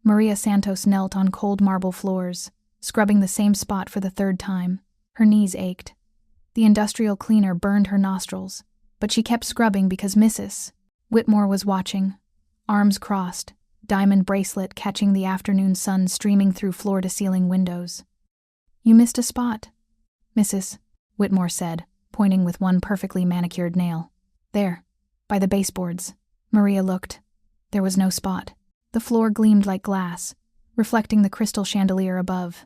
Maria Santos knelt on cold marble floors, scrubbing the same spot for the third time. Her knees ached. The industrial cleaner burned her nostrils, but she kept scrubbing because Mrs. Whitmore was watching, arms crossed, diamond bracelet catching the afternoon sun streaming through floor-to-ceiling windows. "You missed a spot," Mrs. Whitmore said, pointing with one perfectly manicured nail. "There, by the baseboards." Maria looked. There was no spot. The floor gleamed like glass, reflecting the crystal chandelier above.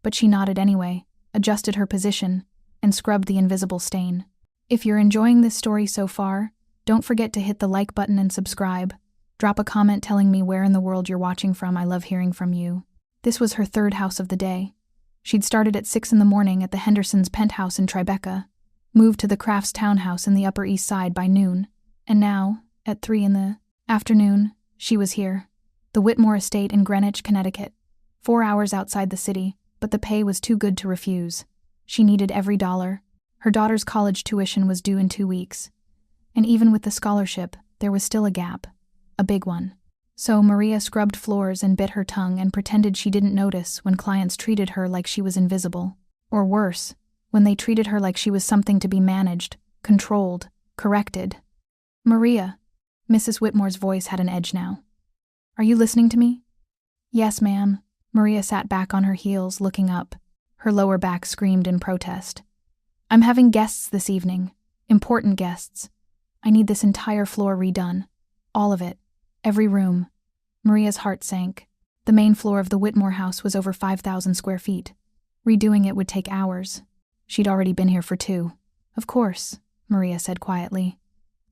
But she nodded anyway, adjusted her position, and scrubbed the invisible stain. If you're enjoying this story so far, don't forget to hit the like button and subscribe. Drop a comment telling me where in the world you're watching from. I love hearing from you. This was her third house of the day. She'd started at 6 in the morning at the Hendersons' penthouse in Tribeca, moved to the Crafts townhouse in the Upper East Side by noon, and now, at 3 in the afternoon, she was here. The Whitmore estate in Greenwich, Connecticut. 4 hours outside the city, but the pay was too good to refuse. She needed every dollar. Her daughter's college tuition was due in 2 weeks. And even with the scholarship, there was still a gap. A big one. So Maria scrubbed floors and bit her tongue and pretended she didn't notice when clients treated her like she was invisible. Or worse, when they treated her like she was something to be managed, controlled, corrected. "Maria," Mrs. Whitmore's voice had an edge now. "Are you listening to me?" "Yes, ma'am." Maria sat back on her heels, looking up. Her lower back screamed in protest. "I'm having guests this evening. Important guests. I need this entire floor redone. All of it. Every room." Maria's heart sank. The main floor of the Whitmore house was over 5,000 square feet. Redoing it would take hours. She'd already been here for 2. "Of course," Maria said quietly.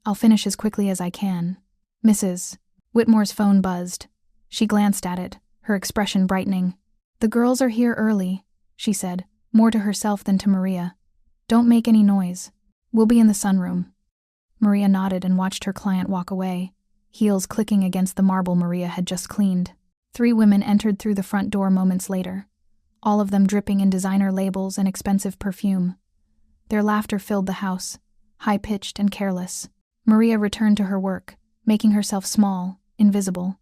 "I'll finish as quickly as I can." Mrs. Whitmore's phone buzzed. She glanced at it, her expression brightening. "The girls are here early," she said, more to herself than to Maria. "Don't make any noise. We'll be in the sunroom." Maria nodded and watched her client walk away, heels clicking against the marble Maria had just cleaned. 3 women entered through the front door moments later, all of them dripping in designer labels and expensive perfume. Their laughter filled the house, high-pitched and careless. Maria returned to her work, making herself small, invisible.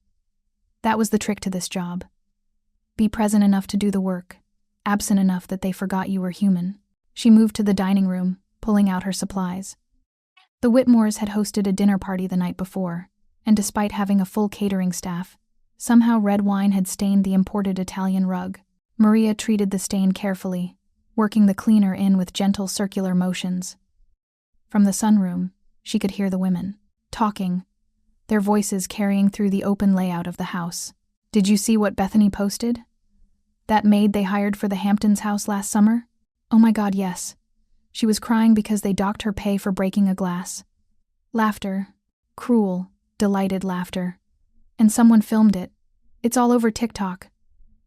That was the trick to this job. Be present enough to do the work, absent enough that they forgot you were human. She moved to the dining room, pulling out her supplies. The Whitmores had hosted a dinner party the night before, and despite having a full catering staff, somehow red wine had stained the imported Italian rug. Maria treated the stain carefully, working the cleaner in with gentle circular motions. From the sunroom, she could hear the women, talking, their voices carrying through the open layout of the house. "Did you see what Bethany posted? That maid they hired for the Hamptons house last summer? Oh my God, yes. She was crying because they docked her pay for breaking a glass." Laughter. Cruel, delighted laughter. "And someone filmed it. It's all over TikTok.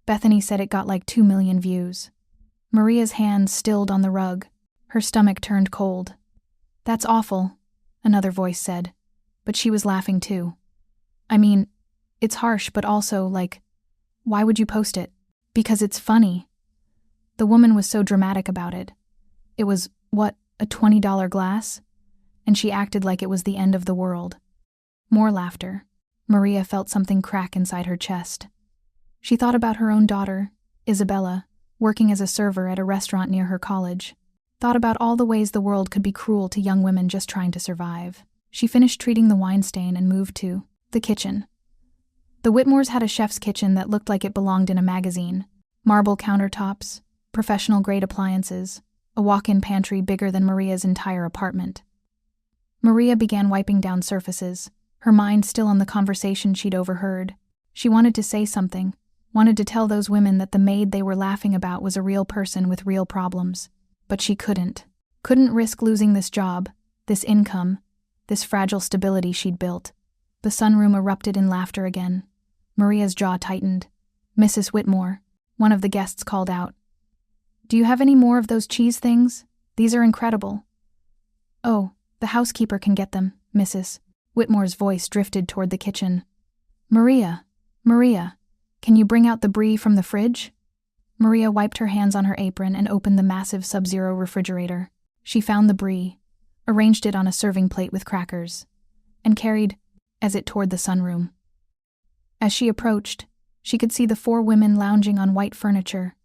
Bethany said it got like 2 million views." Maria's hands stilled on the rug. Her stomach turned cold. "That's awful," another voice said. But she was laughing too. "I mean, it's harsh, but also, like, why would you post it?" "Because it's funny." The woman was so dramatic about it. It was, what, a $20 glass? And she acted like it was the end of the world. More laughter. Maria felt something crack inside her chest. She thought about her own daughter, Isabella, working as a server at a restaurant near her college. Thought about all the ways the world could be cruel to young women just trying to survive. She finished treating the wine stain and moved to the kitchen. The Whitmores had a chef's kitchen that looked like it belonged in a magazine. Marble countertops, professional-grade appliances, a walk-in pantry bigger than Maria's entire apartment. Maria began wiping down surfaces, her mind still on the conversation she'd overheard. She wanted to say something, wanted to tell those women that the maid they were laughing about was a real person with real problems. But she couldn't. Couldn't risk losing this job, this income, this fragile stability she'd built. The sunroom erupted in laughter again. Maria's jaw tightened. "Mrs. Whitmore," one of the guests called out. "Do you have any more of those cheese things? These are incredible." "Oh, the housekeeper can get them," Mrs. Whitmore's voice drifted toward the kitchen. Maria, can you bring out the brie from the fridge?" Maria wiped her hands on her apron and opened the massive Sub-Zero refrigerator. She found the brie, arranged it on a serving plate with crackers, and carried it toward the sunroom. As she approached, She could see the 4 women lounging on white furniture,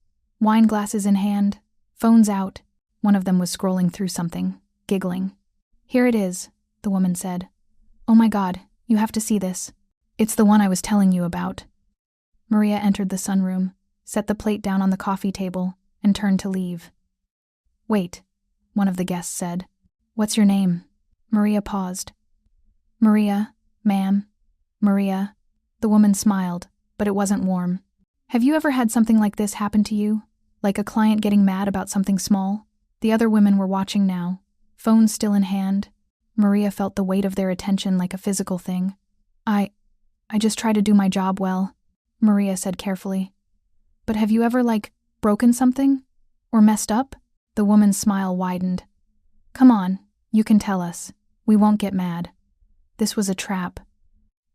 wine glasses in hand, phones out. One of them was scrolling through something, giggling. "Here it is," the woman said. "Oh my God, you have to see this. It's the one I was telling you about." Maria entered the sunroom, set the plate down on the coffee table, and turned to leave. "Wait," one of the guests said. "What's your name?" Maria paused. "Maria, ma'am. Maria." The woman smiled, but it wasn't warm. "Have you ever had something like this happen to you? Like a client getting mad about something small?" The other women were watching now, phones still in hand. Maria felt the weight of their attention like a physical thing. I just try to do my job well," Maria said carefully. "But have you ever, broken something? Or messed up?" The woman's smile widened. "Come on, you can tell us. We won't get mad." This was a trap.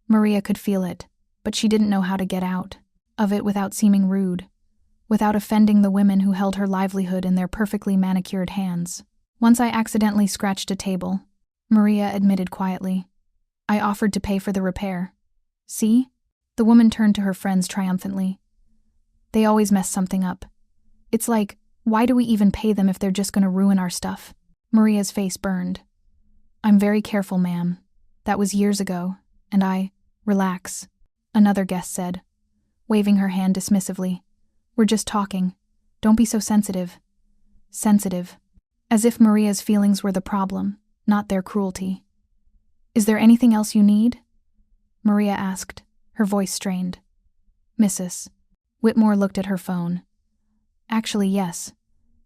Maria could feel it, but she didn't know how to get out of it without seeming rude, without offending the women who held her livelihood in their perfectly manicured hands. "Once I accidentally scratched a table," Maria admitted quietly. "I offered to pay for the repair. See?" The woman turned to her friends triumphantly. "They always mess something up. It's like, why do we even pay them if they're just going to ruin our stuff?" Maria's face burned. "I'm very careful, ma'am. That was years ago, and relax," another guest said, waving her hand dismissively. "We're just talking. Don't be so sensitive." Sensitive. As if Maria's feelings were the problem, not their cruelty. "Is there anything else you need?" Maria asked, her voice strained. "Mrs. Whitmore looked at her phone. "Actually, yes.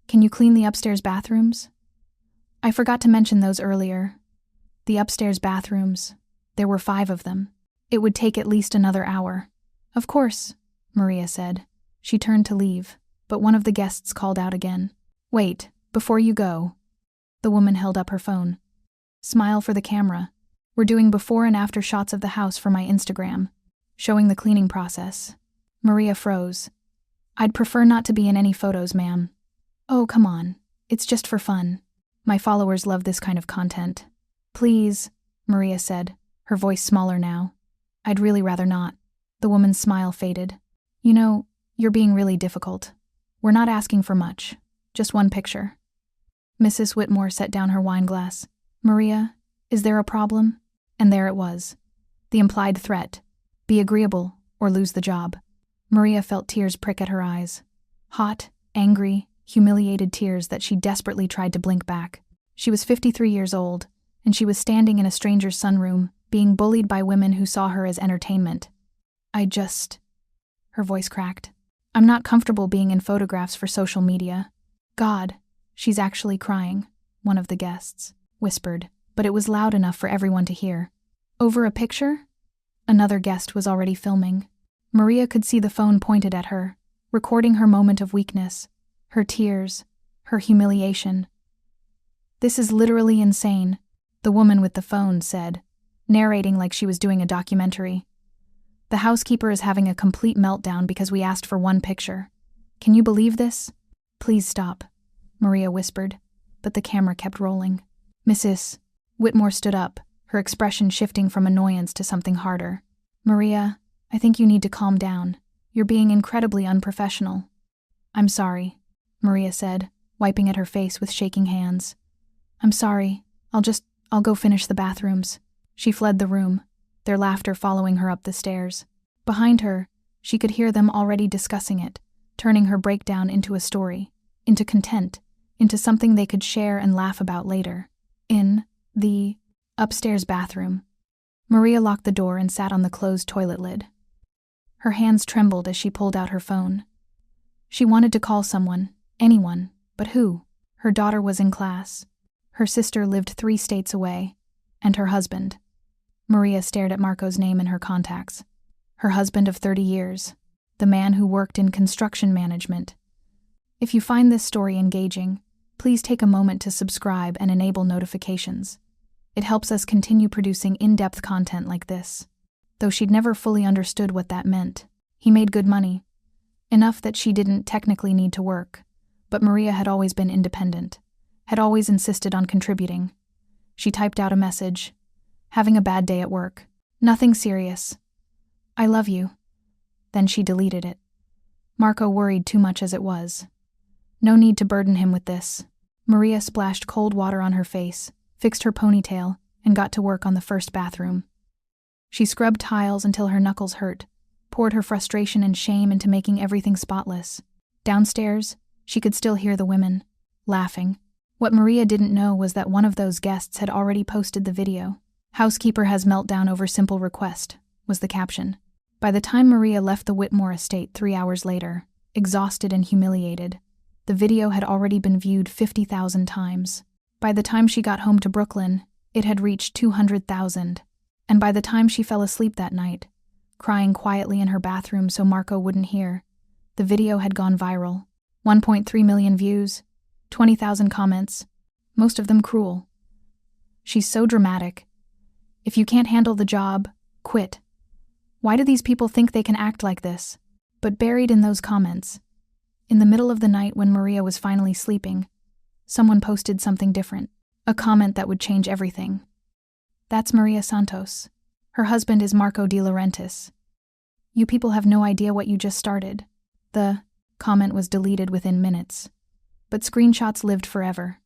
Can you clean the upstairs bathrooms?" "I forgot to mention those earlier. The upstairs bathrooms. There were 5 of them. It would take at least another hour." "Of course," Maria said. She turned to leave, but one of the guests called out again. "Wait, before you go." The woman held up her phone. "Smile for the camera. We're doing before and after shots of the house for my Instagram, showing the cleaning process." Maria froze. "I'd prefer not to be in any photos, ma'am." "Oh, come on. It's just for fun. My followers love this kind of content." "Please," Maria said, her voice smaller now. "I'd really rather not." The woman's smile faded. "You know, you're being really difficult. We're not asking for much. Just one picture." Mrs. Whitmore set down her wine glass. "Maria, is there a problem?" And there it was. The implied threat. Be agreeable, or lose the job. Maria felt tears prick at her eyes. Hot, angry, humiliated tears that she desperately tried to blink back. She was 53 years old, and she was standing in a stranger's sunroom, being bullied by women who saw her as entertainment. Her voice cracked. "I'm not comfortable being in photographs for social media." "God, she's actually crying," one of the guests whispered, but it was loud enough for everyone to hear. "Over a picture?" Another guest was already filming. Maria could see the phone pointed at her, recording her moment of weakness, her tears, her humiliation. "This is literally insane," the woman with the phone said, narrating like she was doing a documentary. "The housekeeper is having a complete meltdown because we asked for one picture. Can you believe this?" "Please stop," Maria whispered, but the camera kept rolling. "Mrs. Whitmore stood up, her expression shifting from annoyance to something harder. "Maria, I think you need to calm down. You're being incredibly unprofessional." "I'm sorry," Maria said, wiping at her face with shaking hands. "I'm sorry. I'll go finish the bathrooms." She fled the room, their laughter following her up the stairs. Behind her, she could hear them already discussing it, turning her breakdown into a story, into content, into something they could share and laugh about later. In the upstairs bathroom, Maria locked the door and sat on the closed toilet lid. Her hands trembled as she pulled out her phone. She wanted to call someone, anyone, but who? Her daughter was in class. Her sister lived 3 states away. And her husband. Maria stared at Marco's name in her contacts. Her husband of 30 years. The man who worked in construction management. If you find this story engaging, please take a moment to subscribe and enable notifications. It helps us continue producing in-depth content like this. Though she'd never fully understood what that meant. He made good money. Enough that she didn't technically need to work. But Maria had always been independent. Had always insisted on contributing. She typed out a message. "Having a bad day at work. Nothing serious. I love you. Then she deleted it. Marco worried too much as it was. No need to burden him with this. Maria splashed cold water on her face, fixed her ponytail, and got to work on the first bathroom. She scrubbed tiles until her knuckles hurt, poured her frustration and shame into making everything spotless. Downstairs, she could still hear the women, laughing. What Maria didn't know was that one of those guests had already posted the video. "Housekeeper has meltdown over simple request," was the caption. By the time Maria left the Whitmore estate 3 hours later, exhausted and humiliated, the video had already been viewed 50,000 times. By the time she got home to Brooklyn, it had reached 200,000. And by the time she fell asleep that night, crying quietly in her bathroom so Marco wouldn't hear, the video had gone viral. 1.3 million views, 20,000 comments, most of them cruel. "She's so dramatic. If you can't handle the job, quit. Why do these people think they can act like this?" But buried in those comments, in the middle of the night when Maria was finally sleeping, someone posted something different, a comment that would change everything. "That's Maria Santos. Her husband is Marco De Laurentiis. You people have no idea what you just started." The comment was deleted within minutes. But screenshots lived forever.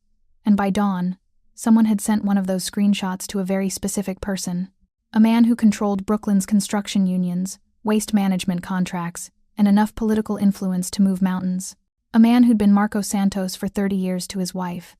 And by dawn, someone had sent one of those screenshots to a very specific person. A man who controlled Brooklyn's construction unions, waste management contracts, and enough political influence to move mountains. A man who'd been Marco Santos for 30 years to his wife.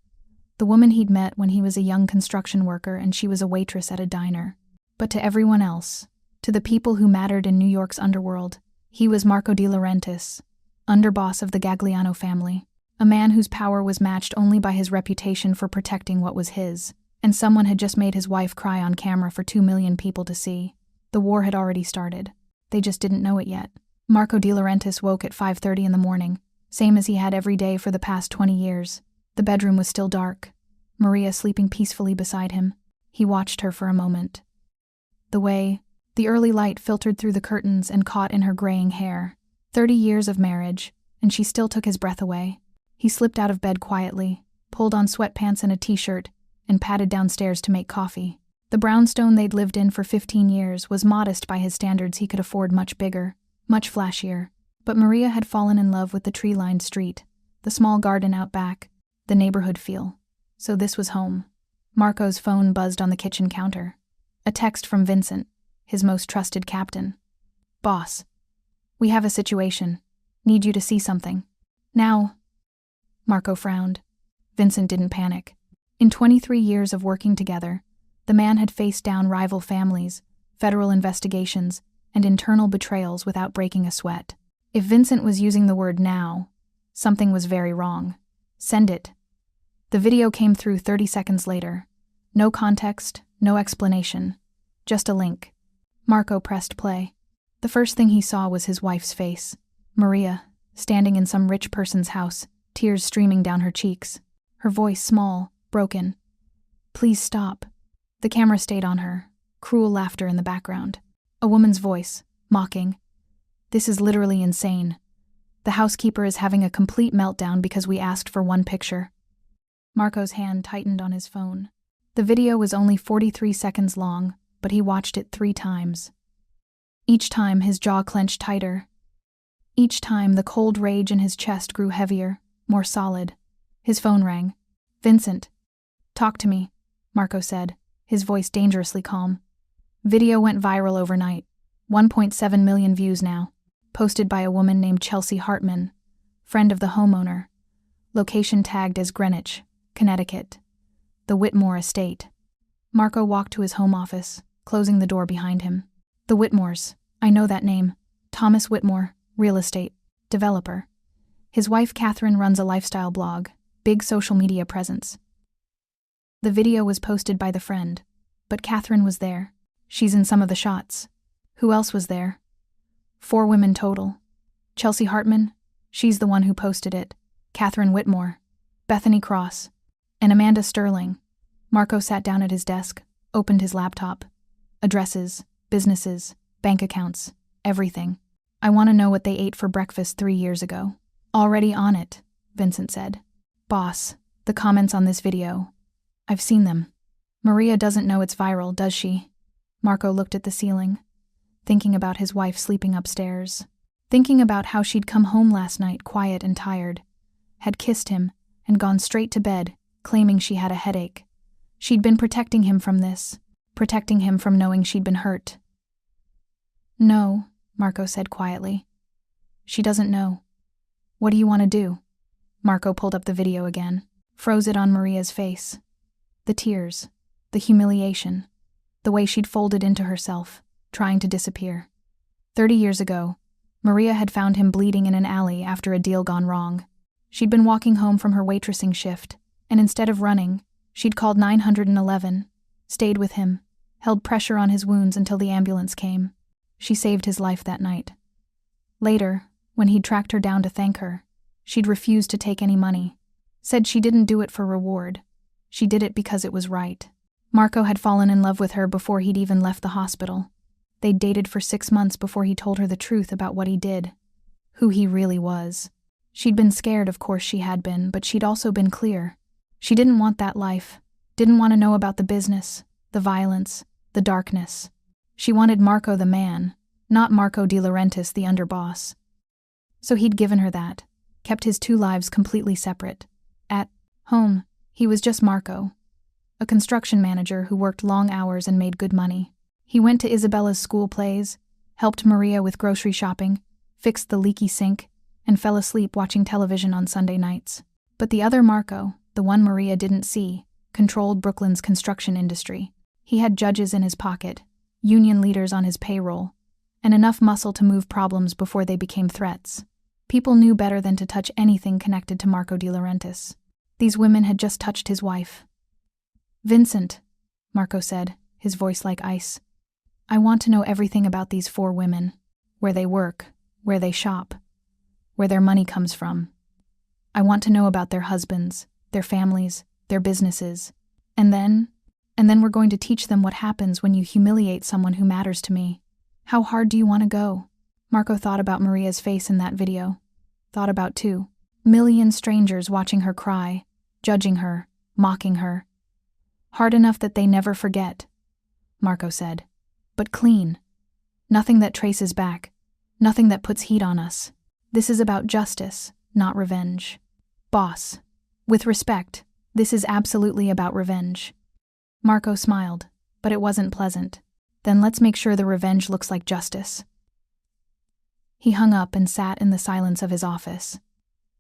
The woman he'd met when he was a young construction worker and she was a waitress at a diner. But to everyone else, to the people who mattered in New York's underworld, he was Marco De Laurentiis, underboss of the Gagliano family. A man whose power was matched only by his reputation for protecting what was his. And someone had just made his wife cry on camera for 2 million people to see. The war had already started. They just didn't know it yet. Marco De Laurentiis woke at 5:30 in the morning, same as he had every day for the past 20 years. The bedroom was still dark, Maria sleeping peacefully beside him. He watched her for a moment. The early light filtered through the curtains and caught in her graying hair. 30 years of marriage, and she still took his breath away. He slipped out of bed quietly, pulled on sweatpants and a t-shirt, and padded downstairs to make coffee. The brownstone they'd lived in for 15 years was modest by his standards. He could afford much bigger, much flashier. But Maria had fallen in love with the tree-lined street, the small garden out back, the neighborhood feel. So this was home. Marco's phone buzzed on the kitchen counter. A text from Vincent, his most trusted captain. "Boss, we have a situation. Need you to see something. Now." Marco frowned. Vincent didn't panic. In 23 years of working together, the man had faced down rival families, federal investigations, and internal betrayals without breaking a sweat. If Vincent was using the word now, something was very wrong. "Send it." The video came through 30 seconds later. No context, no explanation. Just a link. Marco pressed play. The first thing he saw was his wife's face. Maria, standing in some rich person's house, tears streaming down her cheeks. Her voice small, broken. "Please stop." The camera stayed on her, cruel laughter in the background. A woman's voice, mocking. "This is literally insane. The housekeeper is having a complete meltdown because we asked for one picture." Marco's hand tightened on his phone. The video was only 43 seconds long, but he watched it 3 times. Each time his jaw clenched tighter. Each time the cold rage in his chest grew heavier, more solid. His phone rang. "Vincent." "Talk to me," Marco said, his voice dangerously calm. Video went viral overnight. 1.7 million views now. Posted by a woman named Chelsea Hartman, friend of the homeowner. Location tagged as Greenwich, Connecticut. The Whitmore estate. Marco walked to his home office, closing the door behind him. The Whitmores. I know that name. Thomas Whitmore, real estate, developer. His wife Catherine runs a lifestyle blog, big social media presence. The video was posted by the friend, but Catherine was there. She's in some of the shots. Who else was there? 4 women total. Chelsea Hartman, she's the one who posted it. Catherine Whitmore, Bethany Cross, and Amanda Sterling. Marco sat down at his desk, opened his laptop. Addresses, businesses, bank accounts, everything. "I want to know what they ate for breakfast 3 years ago." "Already on it," Vincent said. "Boss, the comments on this video. I've seen them." "Maria doesn't know it's viral, does she?" Marco looked at the ceiling, thinking about his wife sleeping upstairs. Thinking about how she'd come home last night quiet and tired, had kissed him, and gone straight to bed, claiming she had a headache. She'd been protecting him from this, protecting him from knowing she'd been hurt. "No," Marco said quietly. "She doesn't know." "What do you want to do?" Marco pulled up the video again, froze it on Maria's face. The tears, the humiliation, the way she'd folded into herself, trying to disappear. 30 years ago, Maria had found him bleeding in an alley after a deal gone wrong. She'd been walking home from her waitressing shift, and instead of running, she'd called 911, stayed with him, held pressure on his wounds until the ambulance came. She saved his life that night. Later, when he'd tracked her down to thank her, she'd refused to take any money, said she didn't do it for reward. She did it because it was right. Marco had fallen in love with her before he'd even left the hospital. They'd dated for 6 months before he told her the truth about what he did, who he really was. She'd been scared, of course she had been, but she'd also been clear. She didn't want that life, didn't want to know about the business, the violence, the darkness. She wanted Marco the man, not Marco De Laurentiis the underboss. So he'd given her that, kept his two lives completely separate. At home, he was just Marco, a construction manager who worked long hours and made good money. He went to Isabella's school plays, helped Maria with grocery shopping, fixed the leaky sink, and fell asleep watching television on Sunday nights. But the other Marco, the one Maria didn't see, controlled Brooklyn's construction industry. He had judges in his pocket, union leaders on his payroll, and enough muscle to move problems before they became threats. People knew better than to touch anything connected to Marco De Laurentiis. These women had just touched his wife. "Vincent," Marco said, his voice like ice. "I want to know everything about these 4 women, where they work, where they shop, where their money comes from. I want to know about their husbands, their families, their businesses. And then we're going to teach them what happens when you humiliate someone who matters to me. How hard do you want to go?" Marco thought about Maria's face in that video. Thought about 2,000,000 strangers watching her cry, judging her, mocking her. "Hard enough that they never forget," Marco said. "But clean. Nothing that traces back. Nothing that puts heat on us. This is about justice, not revenge. Boss, with respect, this is absolutely about revenge." Marco smiled, but it wasn't pleasant. "Then let's make sure the revenge looks like justice." He hung up and sat in the silence of his office.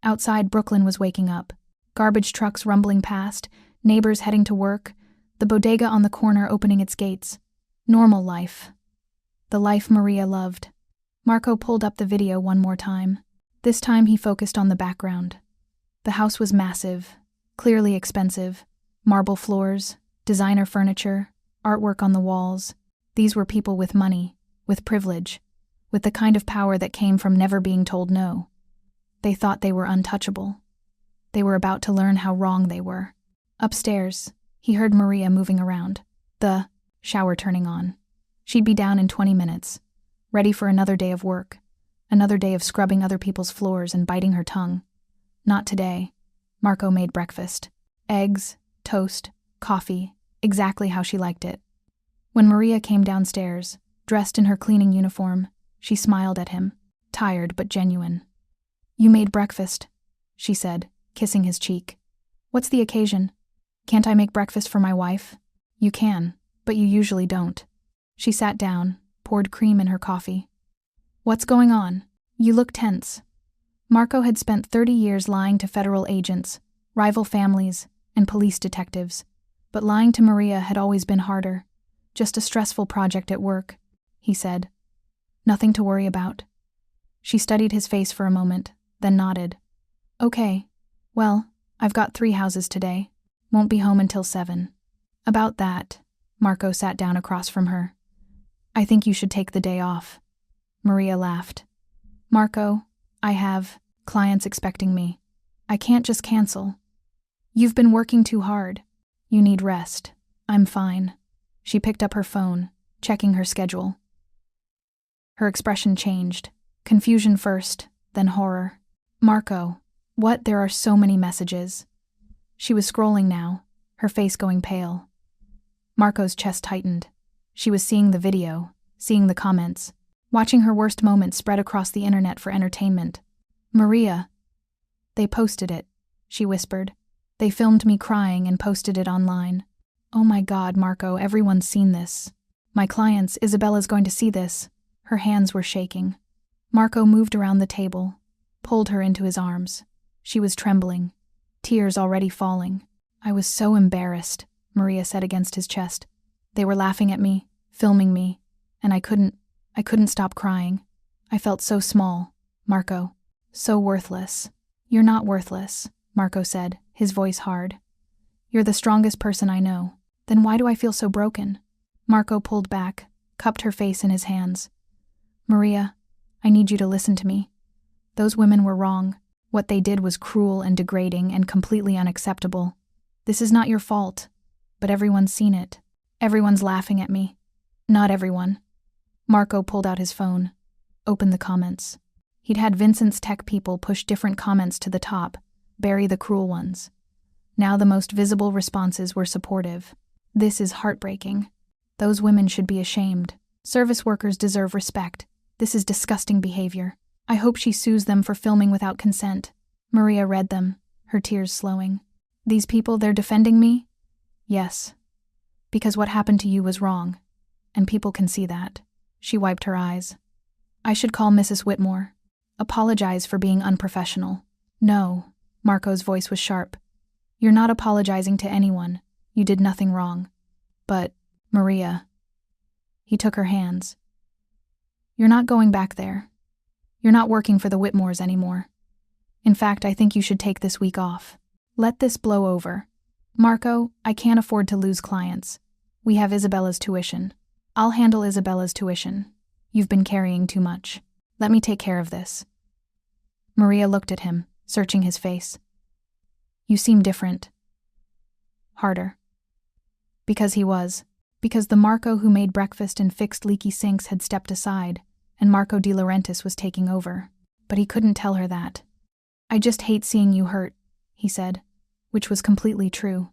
Outside, Brooklyn was waking up. Garbage trucks rumbling past, neighbors heading to work, the bodega on the corner opening its gates. Normal life. The life Maria loved. Marco pulled up the video one more time. This time he focused on the background. The house was massive, clearly expensive. Marble floors, designer furniture, artwork on the walls. These were people with money, with privilege, with the kind of power that came from never being told no. They thought they were untouchable. They were about to learn how wrong they were. Upstairs, he heard Maria moving around, the shower turning on. She'd be down in 20 minutes, ready for another day of work, another day of scrubbing other people's floors and biting her tongue. Not today. Marco made breakfast. Eggs, toast, coffee, exactly how she liked it. When Maria came downstairs, dressed in her cleaning uniform, she smiled at him, tired but genuine. "You made breakfast," she said, kissing his cheek. "What's the occasion? Can't I make breakfast for my wife?" "You can, but you usually don't." She sat down, poured cream in her coffee. "What's going on? You look tense." Marco had spent 30 years lying to federal agents, rival families, and police detectives. But lying to Maria had always been harder. "Just a stressful project at work," he said. "Nothing to worry about." She studied his face for a moment, then nodded. "Okay. Well, I've got 3 houses today. Won't be home until 7. "About that," Marco sat down across from her. "I think you should take the day off." Maria laughed. "Marco, I have clients expecting me. I can't just cancel." "You've been working too hard. You need rest." "I'm fine." She picked up her phone, checking her schedule. Her expression changed. Confusion first, then horror. "Marco, what? There are so many messages." She was scrolling now, her face going pale. Marco's chest tightened. She was seeing the video, seeing the comments. watching her worst moments spread across the internet for entertainment. Maria. They posted it, she whispered. They filmed me crying and posted it online. Oh my God, Marco, everyone's seen this. My clients, Isabella's going to see this. Her hands were shaking. Marco moved around the table, pulled her into his arms. She was trembling, tears already falling. I was so embarrassed, Maria said against his chest. They were laughing at me, filming me, and I couldn't stop crying. I felt so small, Marco, so worthless. You're not worthless, Marco said, his voice hard. You're the strongest person I know. Then why do I feel so broken? Marco pulled back, cupped her face in his hands. Maria, I need you to listen to me. Those women were wrong. What they did was cruel and degrading and completely unacceptable. This is not your fault, but everyone's seen it. Everyone's laughing at me. Not everyone. Marco pulled out his phone, opened the comments. He'd had Vincent's tech people push different comments to the top, bury the cruel ones. Now the most visible responses were supportive. This is heartbreaking. Those women should be ashamed. Service workers deserve respect. This is disgusting behavior. I hope she sues them for filming without consent. Maria read them, her tears slowing. These people, they're defending me? Yes. Because what happened to you was wrong. And people can see that. She wiped her eyes. I should call Mrs. Whitmore. Apologize for being unprofessional. No. Marco's voice was sharp. You're not apologizing to anyone. You did nothing wrong. But, Maria. He took her hands. You're not going back there. You're not working for the Whitmores anymore. In fact, I think you should take this week off. Let this blow over. Marco, I can't afford to lose clients. We have Isabella's tuition. I'll handle Isabella's tuition. You've been carrying too much. Let me take care of this. Maria looked at him, searching his face. You seem different. Harder. Because he was. Because the Marco who made breakfast and fixed leaky sinks had stepped aside, and Marco De Laurentiis was taking over. But he couldn't tell her that. I just hate seeing you hurt, he said, which was completely true.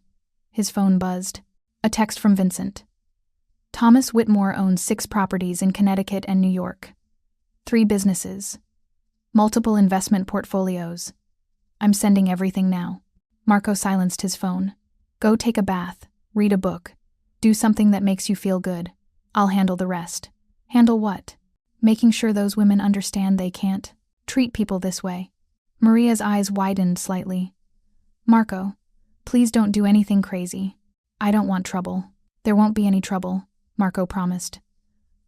His phone buzzed. A text from Vincent. Thomas Whitmore owns 6 properties in Connecticut and New York. 3 businesses. Multiple investment portfolios. I'm sending everything now. Marco silenced his phone. Go take a bath, read a book, do something that makes you feel good. I'll handle the rest. Handle what? Making sure those women understand they can't treat people this way. Maria's eyes widened slightly. Marco, please don't do anything crazy. I don't want trouble. There won't be any trouble, Marco promised.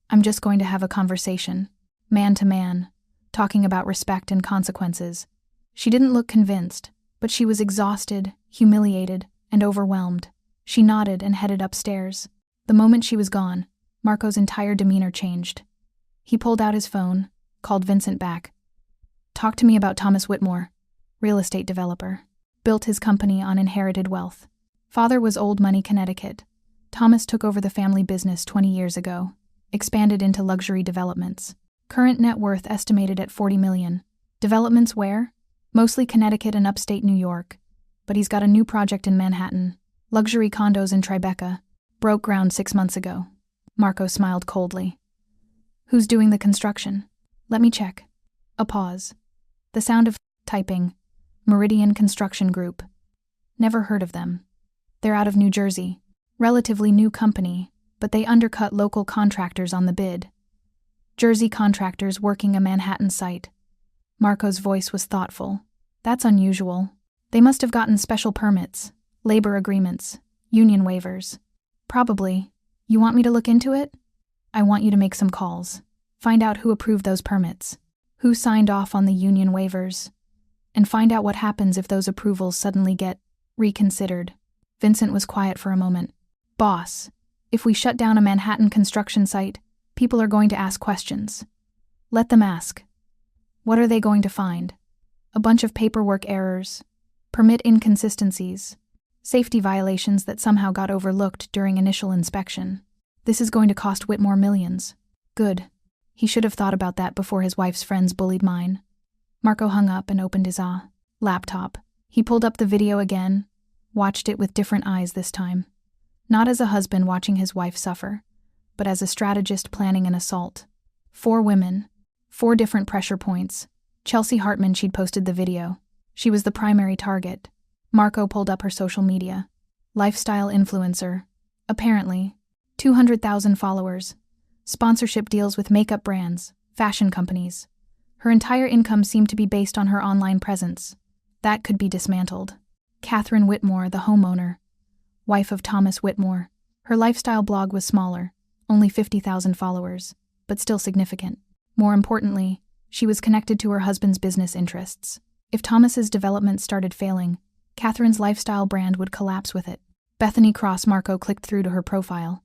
I'm just going to have a conversation, man to man, talking about respect and consequences. She didn't look convinced, but she was exhausted, humiliated, and overwhelmed. She nodded and headed upstairs. The moment she was gone, Marco's entire demeanor changed. He pulled out his phone, called Vincent back. Talk to me about Thomas Whitmore, real estate developer. Built his company on inherited wealth. Father was old money Connecticut. Thomas took over the family business 20 years ago, expanded into luxury developments. Current net worth estimated at $40 million. Developments where? Mostly Connecticut and upstate New York. But he's got a new project in Manhattan. Luxury condos in Tribeca. Broke ground 6 months ago. Marco smiled coldly. Who's doing the construction? Let me check. A pause. The sound of typing. Meridian Construction Group. Never heard of them. They're out of New Jersey. Relatively new company, but they undercut local contractors on the bid. Jersey contractors working a Manhattan site. Marco's voice was thoughtful. That's unusual. They must have gotten special permits, labor agreements, union waivers. Probably. You want me to look into it? I want you to make some calls. Find out who approved those permits, who signed off on the union waivers, and find out what happens if those approvals suddenly get reconsidered. Vincent was quiet for a moment. Boss, if we shut down a Manhattan construction site, people are going to ask questions. Let them ask. What are they going to find? A bunch of paperwork errors, permit inconsistencies, safety violations that somehow got overlooked during initial inspection. This is going to cost Whitmore millions. Good. He should have thought about that before his wife's friends bullied mine. Marco hung up and opened his laptop. He pulled up the video again, watched it with different eyes this time. Not as a husband watching his wife suffer, but as a strategist planning an assault. 4 women. 4 different pressure points. Chelsea Hartman, she'd posted the video. She was the primary target. Marco pulled up her social media. Lifestyle influencer. Apparently. 200,000 followers. Sponsorship deals with makeup brands, fashion companies. Her entire income seemed to be based on her online presence. That could be dismantled. Catherine Whitmore, the homeowner. Wife of Thomas Whitmore. Her lifestyle blog was smaller, only 50,000 followers, but still significant. More importantly, she was connected to her husband's business interests. If Thomas's development started failing, Catherine's lifestyle brand would collapse with it. Bethany Cross. Marco clicked through to her profile.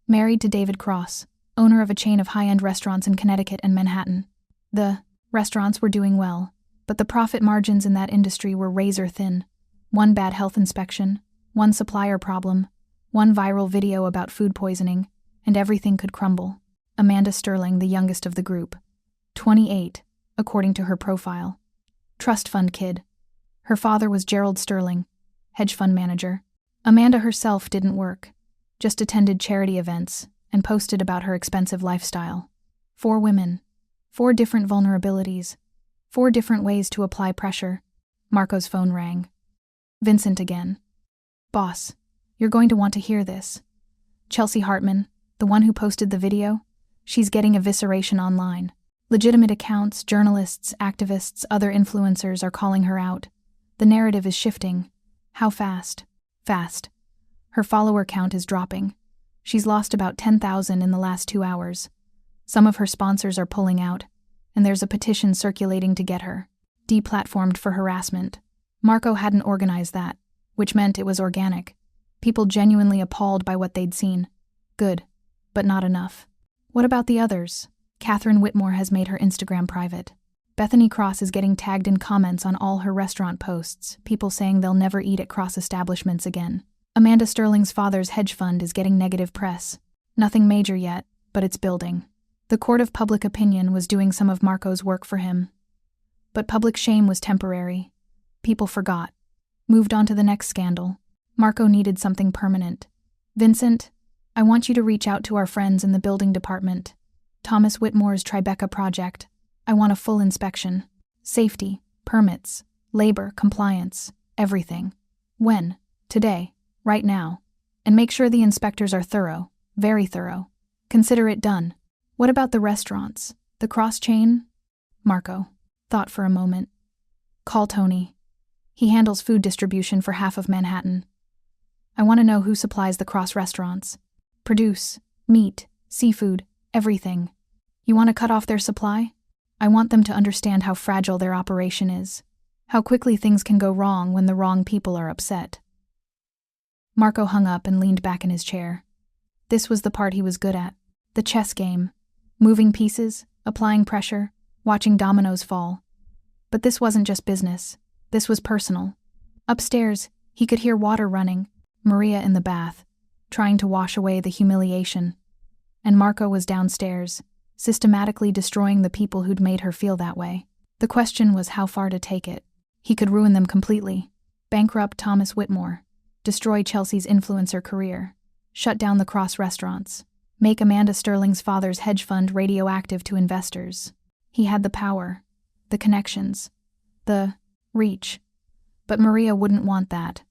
Married to David Cross, owner of a chain of high-end restaurants in Connecticut and Manhattan. The restaurants were doing well, but the profit margins in that industry were razor thin. One bad health inspection, one supplier problem, one viral video about food poisoning, and everything could crumble. Amanda Sterling, the youngest of the group. 28, according to her profile. Trust fund kid. Her father was Gerald Sterling, hedge fund manager. Amanda herself didn't work, just attended charity events and posted about her expensive lifestyle. 4 women. 4 different vulnerabilities. 4 different ways to apply pressure. Marco's phone rang. Vincent again. Boss, you're going to want to hear this. Chelsea Hartman, the one who posted the video, she's getting evisceration online. Legitimate accounts, journalists, activists, other influencers are calling her out. The narrative is shifting. How fast? Fast. Her follower count is dropping. She's lost about 10,000 in the last 2 hours. Some of her sponsors are pulling out, and there's a petition circulating to get her deplatformed for harassment. Marco hadn't organized that, which meant it was organic. People genuinely appalled by what they'd seen. Good, but not enough. What about the others? Catherine Whitmore has made her Instagram private. Bethany Cross is getting tagged in comments on all her restaurant posts, people saying they'll never eat at Cross establishments again. Amanda Sterling's father's hedge fund is getting negative press. Nothing major yet, but it's building. The court of public opinion was doing some of Marco's work for him. But public shame was temporary. People forgot. Moved on to the next scandal. Marco needed something permanent. Vincent, I want you to reach out to our friends in the building department. Thomas Whitmore's Tribeca project. I want a full inspection. Safety, permits, labor, compliance, everything. When? Today. Right now. And make sure the inspectors are thorough. Very thorough. Consider it done. What about the restaurants? The cross chain? Marco thought for a moment. Call Tony. He handles food distribution for half of Manhattan. I want to know who supplies the cross restaurants. Produce, meat, seafood, everything. You want to cut off their supply? I want them to understand how fragile their operation is. How quickly things can go wrong when the wrong people are upset. Marco hung up and leaned back in his chair. This was the part he was good at. The chess game. Moving pieces, applying pressure, watching dominoes fall. But this wasn't just business. This was personal. Upstairs, he could hear water running, Maria in the bath, trying to wash away the humiliation. And Marco was downstairs, systematically destroying the people who'd made her feel that way. The question was how far to take it. He could ruin them completely. Bankrupt Thomas Whitmore. Destroy Chelsea's influencer career. Shut down the Cross restaurants. Make Amanda Sterling's father's hedge fund radioactive to investors. He had the power, the connections, the reach. But Maria wouldn't want that.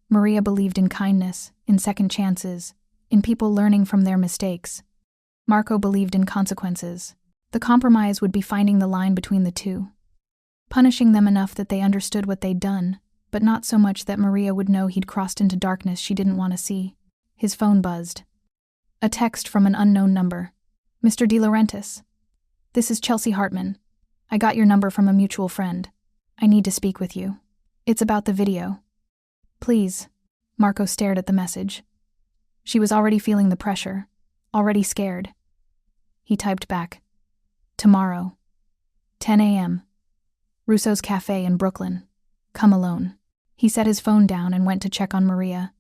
Maria believed in kindness, in second chances, in people learning from their mistakes. Marco believed in consequences. The compromise would be finding the line between the two. Punishing them enough that they understood what they'd done, but not so much that Maria would know he'd crossed into darkness she didn't want to see. His phone buzzed. A text from an unknown number. Mr. De Laurentiis. This is Chelsea Hartman. I got your number from a mutual friend. I need to speak with you. It's about the video. Please. Marco stared at the message. She was already feeling the pressure, already scared. He typed back. Tomorrow. 10 a.m. Russo's Cafe in Brooklyn. Come alone. He set his phone down and went to check on Maria.